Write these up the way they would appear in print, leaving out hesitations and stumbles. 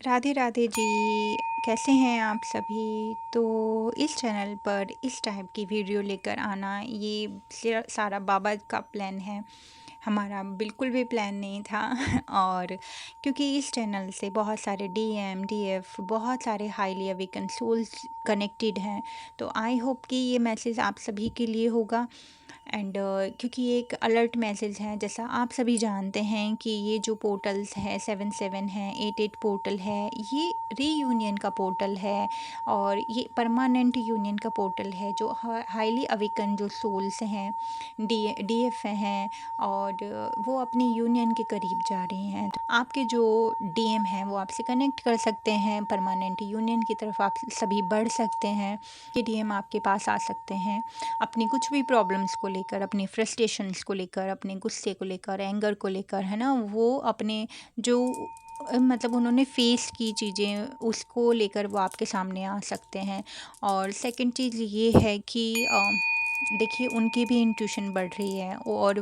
राधे राधे जी। कैसे हैं आप सभी? तो इस चैनल पर इस टाइप की वीडियो लेकर आना ये सारा बाबा का प्लान है। हमारा बिल्कुल भी प्लान नहीं था और क्योंकि इस चैनल से बहुत सारे डीएम डीएफ बहुत सारे हाईली अवेकन सोल्स कनेक्टेड हैं। तो आई होप कि ये मैसेज आप सभी के लिए होगा। एंड क्योंकि ये एक अलर्ट मैसेज है, जैसा आप सभी जानते हैं कि ये जो पोर्टल्स है 77 है 88 पोर्टल है, ये रीयूनियन का पोर्टल है और ये परमानेंट यूनियन का पोर्टल है। जो हाईली अवेकन जो सोल्स हैं, डीएफ हैं और वो अपनी यूनियन के करीब जा रही हैं। तो आपके जो डीएम हैं वो आपसे कनेक्ट कर सकते हैं, परमानेंट यूनियन की तरफ आप सभी बढ़ सकते हैं। ये डीएम आपके पास आ सकते हैं अपनी कुछ भी प्रॉब्लम्स को लेकर, अपनी फ्रस्ट्रेशंस को लेकर, अपने गुस्से को लेकर, एंगर को लेकर, है ना? वो अपने जो मतलब उन्होंने फेस की चीज़ें उसको लेकर वो आपके सामने आ सकते हैं। और सेकंड चीज़ ये है कि देखिए उनकी भी इंट्यूशन बढ़ रही है और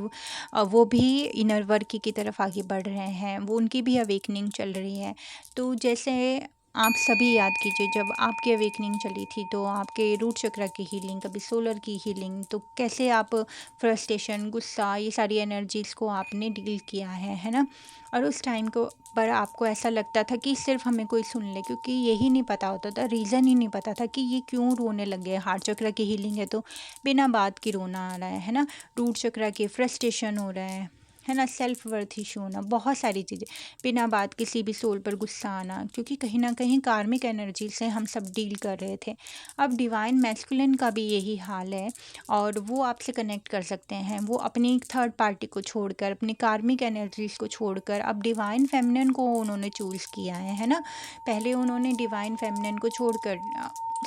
वो भी इनर वर्क की तरफ आगे बढ़ रहे हैं, वो उनकी भी अवेकनिंग चल रही है। तो जैसे आप सभी याद कीजिए, जब आपकी अवेकनिंग चली थी तो आपके रूट चक्र की हीलिंग, कभी सोलर की हीलिंग, तो कैसे आप फ्रस्ट्रेशन, गुस्सा, ये सारी एनर्जीज़ को आपने डील किया है ना? और उस टाइम को पर आपको ऐसा लगता था कि सिर्फ हमें कोई सुन ले, क्योंकि यही नहीं पता होता था, रीज़न ही नहीं पता था कि ये क्यों रोने लगे। हार्ट चक्र की हीलिंग है तो बिना बात की रोना आ रहा है ना? रूट चक्र के फ्रस्ट्रेशन हो रहा है ना? सेल्फ वर्थ इशू होना, बहुत सारी चीज़ें, बिना बात किसी भी सोल पर गुस्सा आना, क्योंकि कहीं ना कहीं कार्मिक एनर्जी से हम सब डील कर रहे थे। अब डिवाइन मैस्कुलिन का भी यही हाल है और वो आपसे कनेक्ट कर सकते हैं। वो अपनी थर्ड पार्टी को छोड़कर, अपनी कार्मिक एनर्जीज को छोड़कर अब डिवाइन फेमिनिन को उन्होंने चूज़ किया है ना? पहले उन्होंने डिवाइन फेमिनिन को छोड़कर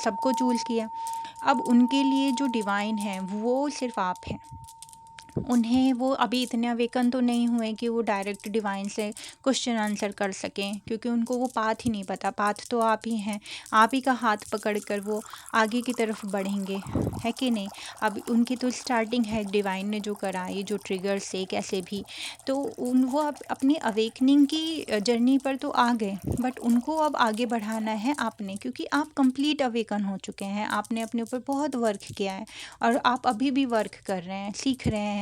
सबको चूज़ किया। अब उनके लिए जो डिवाइन है वो सिर्फ आप हैं। उन्हें वो अभी इतने अवेकन तो नहीं हुए कि वो डायरेक्ट डिवाइन से क्वेश्चन आंसर कर सकें, क्योंकि उनको वो पाथ ही नहीं पता। पाथ तो आप ही हैं, आप ही का हाथ पकड़कर वो आगे की तरफ बढ़ेंगे, है कि नहीं? अब उनकी तो स्टार्टिंग है, डिवाइन ने जो करा, ये जो ट्रिगर से कैसे भी, तो वो अब अपनी अवेकनिंग की जर्नी पर तो आ गए, बट उनको अब आगे बढ़ाना है आपने, क्योंकि आप कंप्लीट अवेकन हो चुके हैं। आपने अपने ऊपर बहुत वर्क किया है और आप अभी भी वर्क कर रहे हैं, सीख रहे हैं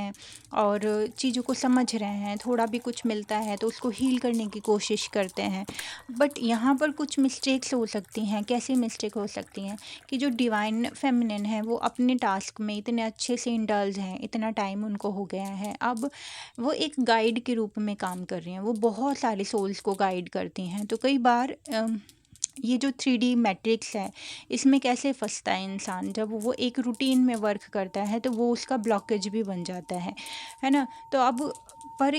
और चीज़ों को समझ रहे हैं। थोड़ा भी कुछ मिलता है तो उसको हील करने की कोशिश करते हैं। बट यहाँ पर कुछ मिस्टेक्स हो सकती हैं। कैसी मिस्टेक हो सकती हैं कि जो डिवाइन फेमिनिन है वो अपने टास्क में इतने अच्छे से इंडल्ज हैं, इतना टाइम उनको हो गया है। अब वो एक गाइड के रूप में काम कर रही हैं, वो बहुत सारे सोल्स को गाइड करती हैं। तो कई बार ये जो 3D मैट्रिक्स है, इसमें कैसे फँसता है इंसान, जब वो एक रूटीन में वर्क करता है तो वो उसका ब्लॉकेज भी बन जाता है ना? तो अब पर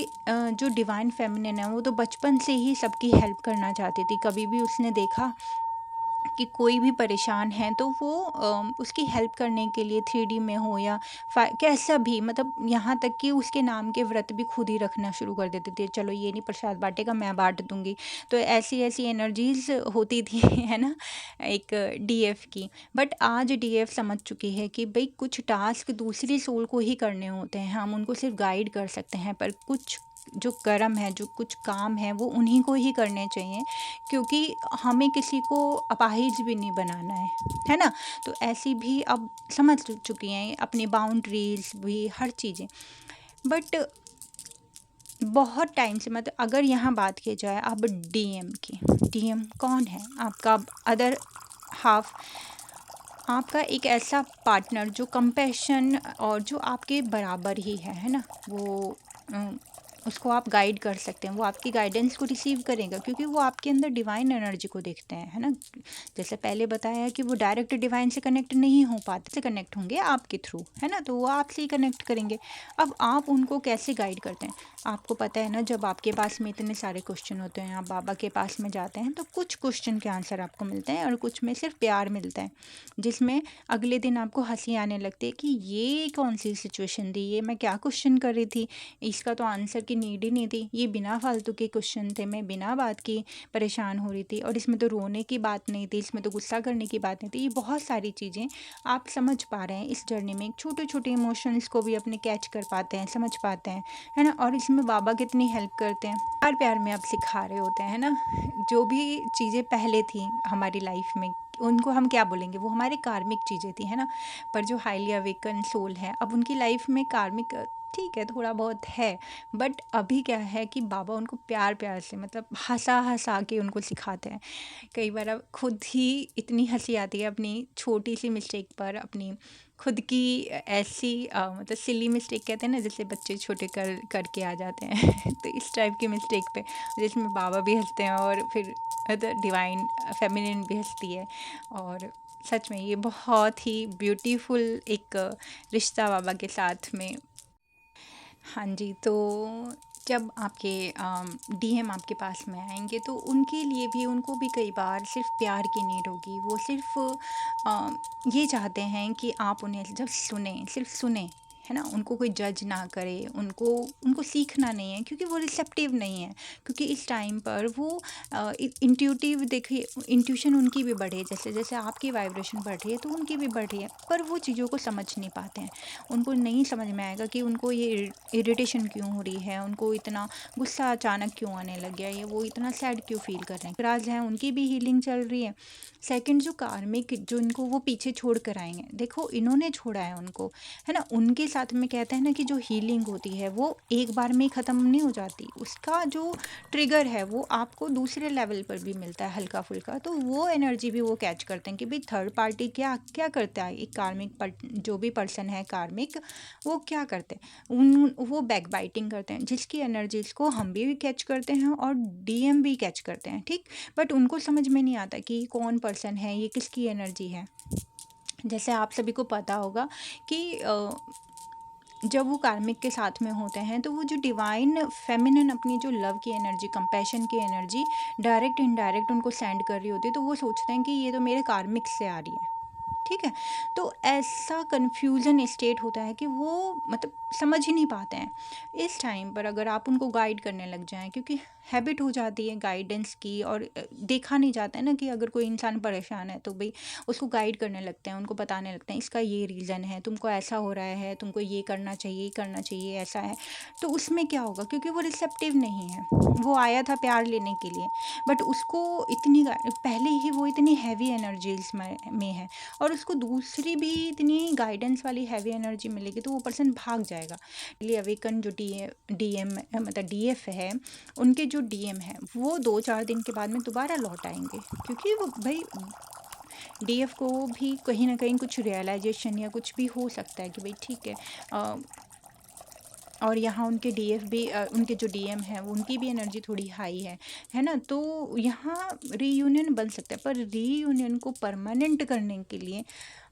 जो डिवाइन फेमिनिन है वो तो बचपन से ही सबकी हेल्प करना चाहती थी। कभी भी उसने देखा कि कोई भी परेशान है तो वो उसकी हेल्प करने के लिए 3D में हो या कैसा भी, मतलब यहाँ तक कि उसके नाम के व्रत भी खुद ही रखना शुरू कर देते थे। चलो ये नहीं प्रसाद बांटेगा, मैं बांट दूंगी। तो ऐसी ऐसी एनर्जीज होती थी है ना, एक डीएफ की। बट आज डीएफ समझ चुकी है कि भाई कुछ टास्क दूसरी सोल को ही करने होते हैं, हम उनको सिर्फ गाइड कर सकते हैं, पर कुछ जो कर्म है, जो कुछ काम है, वो उन्हीं को ही करने चाहिए, क्योंकि हमें किसी को अपाहिज भी नहीं बनाना है ना? तो ऐसी भी अब समझ चुकी हैं अपनी बाउंड्रीज भी, हर चीज़ें। बट बहुत टाइम से, मतलब अगर यहाँ बात की जाए अब डीएम की, डीएम कौन है? आपका अदर हाफ, आपका एक ऐसा पार्टनर जो कंपैशन और जो आपके बराबर ही है ना? वो उसको आप गाइड कर सकते हैं, वो आपकी गाइडेंस को रिसीव करेगा, क्योंकि वो आपके अंदर डिवाइन एनर्जी को देखते हैं, है ना? जैसे पहले बताया कि वो डायरेक्ट डिवाइन से कनेक्ट नहीं हो पाते, से कनेक्ट होंगे आपके थ्रू, है ना? तो वो आपसे ही कनेक्ट करेंगे। अब आप उनको कैसे गाइड करते हैं? आपको पता है ना, जब आपके पास में इतने सारे क्वेश्चन होते हैं, आप बाबा के पास में जाते हैं, तो कुछ क्वेश्चन के आंसर आपको मिलते हैं और कुछ में सिर्फ प्यार मिलता है, जिसमें अगले दिन आपको हंसी आने लगती है कि ये कौन सी सिचुएशन थी, ये मैं क्या क्वेश्चन कर रही थी, इसका तो आंसर की नीड ही नहीं थी, ये बिना फालतू के क्वेश्चन थे, मैं बिना बात की परेशान हो रही थी, और इसमें तो रोने की बात नहीं थी, इसमें तो गुस्सा करने की बात नहीं थी। ये बहुत सारी चीज़ें आप समझ पा रहे हैं इस जर्नी में, छोटे छोटे इमोशंस को भी अपने कैच कर पाते हैं, समझ पाते हैं, है ना? और इसमें जिसमें बाबा कितनी हेल्प करते हैं। प्यार प्यार में आप सिखा रहे होते हैं ना, जो भी चीज़ें पहले थी हमारी लाइफ में, उनको हम क्या बोलेंगे, वो हमारी कार्मिक चीज़ें थी, है ना। पर जो हाईली अवेकन सोल है, अब उनकी लाइफ में कार्मिक ठीक है थोड़ा बहुत है, बट अभी क्या है कि बाबा उनको प्यार प्यार से, मतलब हंसा हंसा के उनको सिखाते हैं। कई बार अब खुद ही इतनी हंसी आती है अपनी छोटी सी मिस्टेक पर, अपनी खुद की ऐसी मतलब सिली मिस्टेक कहते हैं ना, जैसे बच्चे छोटे करके आ जाते हैं तो इस टाइप की मिस्टेक पे जिसमें बाबा भी हंसते हैं और फिर डिवाइन फेमिनिन भी हंसती है। और सच में ये बहुत ही ब्यूटीफुल एक रिश्ता बाबा के साथ में। हाँ जी, तो जब आपके डीएम आपके पास में आएँगे तो उनके लिए भी, उनको भी कई बार सिर्फ़ प्यार की नीड होगी। वो सिर्फ़ ये चाहते हैं कि आप उन्हें जब सुनें, सिर्फ़ सुनें, है ना? उनको कोई जज ना करे, उनको उनको सीखना नहीं है क्योंकि वो रिसेप्टिव नहीं है। क्योंकि इस टाइम पर वो इंट्यूटिव, देखिए इंट्यूशन उनकी भी बढ़ी है, जैसे-जैसे आपकी वाइब्रेशन बढ़ रही है तो उनकी भी बढ़ रही है, पर वो चीज़ों को समझ नहीं पाते हैं। उनको नहीं समझ में आएगा कि उनको ये इरिटेशन क्यों हो रही है, उनको इतना गुस्सा अचानक क्यों आने लग गया, या वो इतना सैड क्यों फ़ील कर रहे हैं। राज हैं, उनकी भी हीलिंग चल रही है। सेकंड, जो कार्मिक जो इनको वो पीछे छोड़ कर आएँगे, देखो इन्होंने छोड़ा है उनको, है ना? उनके साथ में कहते हैं ना कि जो हीलिंग होती है वो एक बार में ही ख़त्म नहीं हो जाती। उसका जो ट्रिगर है वो आपको दूसरे लेवल पर भी मिलता है हल्का-फुल्का। तो वो एनर्जी भी वो कैच करते हैं कि भई थर्ड पार्टी क्या क्या करता है, एक कार्मिक जो भी पर्सन है कार्मिक, वो क्या करते हैं, वो बैक बाइटिंग करते हैं, जिसकी एनर्जीज को हम भी कैच करते हैं और डीएम भी कैच करते हैं, ठीक। बट उनको समझ में नहीं आता कि कौन पर्सन है, ये किसकी एनर्जी है। जैसे आप सभी को पता होगा कि जब वो कार्मिक के साथ में होते हैं तो वो जो डिवाइन फेमिनिन अपनी जो लव की एनर्जी, कंपैशन की एनर्जी डायरेक्ट इनडायरेक्ट उनको सेंड कर रही होती है, तो वो सोचते हैं कि ये तो मेरे कार्मिक से आ रही है, ठीक है। तो ऐसा कन्फ्यूज़न स्टेट होता है कि वो मतलब समझ ही नहीं पाते हैं। इस टाइम पर अगर आप उनको गाइड करने लग जाएँ, क्योंकि हैबिट हो जाती है गाइडेंस की, और देखा नहीं जाता है ना कि अगर कोई इंसान परेशान है तो भई उसको गाइड करने लगते हैं, उनको बताने लगते हैं इसका ये रीज़न है, तुमको ऐसा हो रहा है, तुमको ये करना चाहिए, ऐसा है। तो उसमें क्या होगा, क्योंकि वो रिसेप्टिव नहीं है, वो आया था प्यार लेने के लिए, बट उसको इतनी पहले ही वो इतनी हैवी एनर्जीज़ में है, और उसको दूसरी भी इतनी गाइडेंस वाली हैवी एनर्जी मिलेगी तो वो पर्सन भाग जाएगा। लिए अवेकन जो डीएम मतलब डीएफ है, उनके जो डीएम है वो 2-4 दिन के बाद में दोबारा लौट आएँगे, क्योंकि वो भई डीएफ को भी कहीं न कहीं कुछ रियलाइज़ेशन या कुछ भी हो सकता है कि भई ठीक है। अ, और यहाँ उनके डीएफ भी उनके जो डीएम हैं उनकी भी एनर्जी थोड़ी हाई है ना? तो यहाँ रीयूनियन बन सकता है, पर रीयूनियन को परमानेंट करने के लिए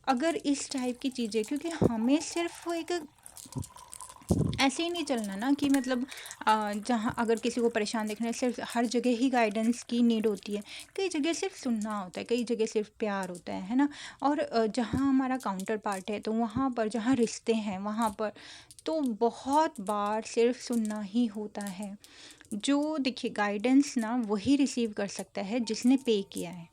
अगर इस टाइप की चीज़ें, क्योंकि हमें सिर्फ़ एक ऐसे ही नहीं चलना ना कि मतलब जहाँ अगर किसी को परेशान देखना है, सिर्फ हर जगह ही गाइडेंस की नीड होती है। कई जगह सिर्फ सुनना होता है, कई जगह सिर्फ प्यार होता है ना? और जहाँ हमारा काउंटर पार्ट है तो वहाँ पर, जहाँ रिश्ते हैं वहाँ पर तो बहुत बार सिर्फ सुनना ही होता है। जो देखिए गाइडेंस ना वही रिसीव कर सकता है जिसने पे किया है।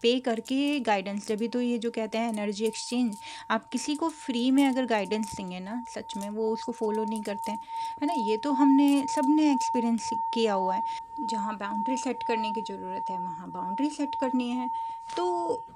पे करके गाइडेंस, जभी तो ये जो कहते हैं एनर्जी एक्सचेंज, आप किसी को फ्री में अगर गाइडेंस देंगे ना, सच में वो उसको फॉलो नहीं करते हैं, है ना। ये तो हमने सबने एक्सपीरियंस किया हुआ है। जहाँ बाउंड्री सेट करने की ज़रूरत है वहाँ बाउंड्री सेट करनी है। तो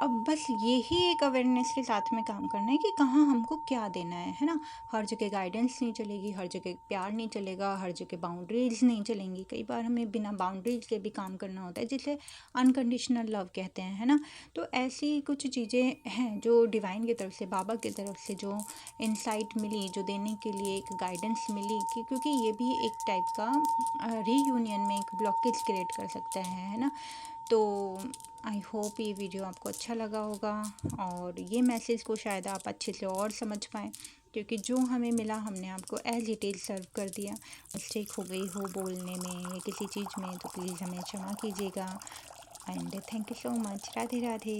अब बस यही एक अवेयरनेस के साथ में काम करना है कि कहाँ हमको क्या देना है ना। हर जगह गाइडेंस नहीं चलेगी, हर जगह प्यार नहीं चलेगा, हर जगह बाउंड्रीज नहीं चलेंगी। कई बार हमें बिना बाउंड्रीज के भी काम करना होता है, जिसे अनकंडीशनल लव कहते हैं, है ना। तो ऐसी कुछ चीज़ें हैं जो डिवाइन की तरफ से, बाबा की तरफ से जो इंसाइट मिली, जो देने के लिए एक गाइडेंस मिली, कि क्योंकि ये भी एक टाइप का रीयूनियन में एक ब्लॉकेज क्रिएट कर सकता है ना। तो आई होप ये वीडियो आपको अच्छा लगा होगा, और ये मैसेज को शायद आप अच्छे से और समझ पाएँ, क्योंकि जो हमें मिला हमने आपको एज इट इज़ सर्व कर दिया। मिस्टेक हो गई हो बोलने में या किसी चीज़ में तो प्लीज़ हमें क्षमा कीजिएगा। And thank you so much. Radhe Radhe.